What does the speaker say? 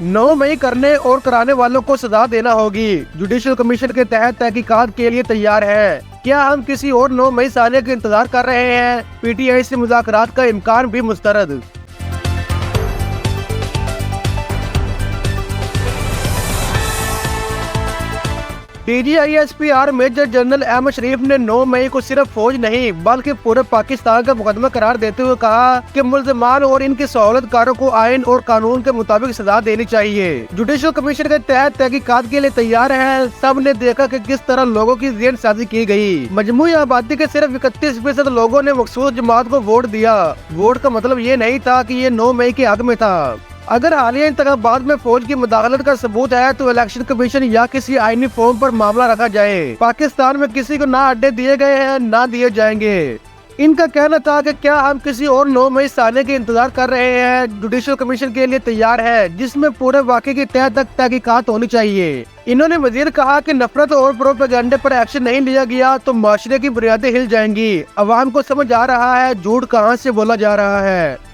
9 मई करने और कराने वालों को सजा देना होगी। जुडिशल कमीशन के तहत तहकीकात के लिए तैयार है। क्या हम किसी और 9 मई से आने का इंतजार कर रहे हैं? पीटीआई से मुज़ाकरात का इम्कान भी मुस्तरद। DGISP मेजर जनरल अहमद शरीफ ने 9 मई को सिर्फ फौज नहीं बल्कि पूरे पाकिस्तान का मुकदमा करार देते हुए कहा कि मुल्ज़िमान और इनके सहूलतकारों को आइन और कानून के मुताबिक सजा देनी चाहिए। जुडिशल कमीशन के तहत तहकीकात के लिए तैयार है। सब ने देखा कि किस तरह लोगों की जेन साजी की गई। मजमूई आबादी के सिर्फ 31% लोगों ने मखसूस जमात को वोट दिया। वोट का मतलब ये नहीं था कि ये 9 मई के हक में था। अगर हालिया इंतखाबात में फौज की मुदाखलत का सबूत है तो इलेक्शन कमीशन या किसी आईनी फॉर्म पर मामला रखा जाए। पाकिस्तान में किसी को ना अड्डे दिए गए हैं ना दिए जाएंगे। इनका कहना था कि क्या हम किसी और 9 मई से आने के इंतजार कर रहे हैं? जुडिशल कमीशन के लिए तैयार है जिसमें पूरे वाक़े की तह तक तहकीकात होनी चाहिए। इन्होंने मजीद कहा कि नफरत और प्रोपेगेंडे पर एक्शन नहीं लिया गया तो माशरे की बुनियादें हिल जाएंगी। अवाम को समझ आ रहा है झूठ कहां से बोला जा रहा है।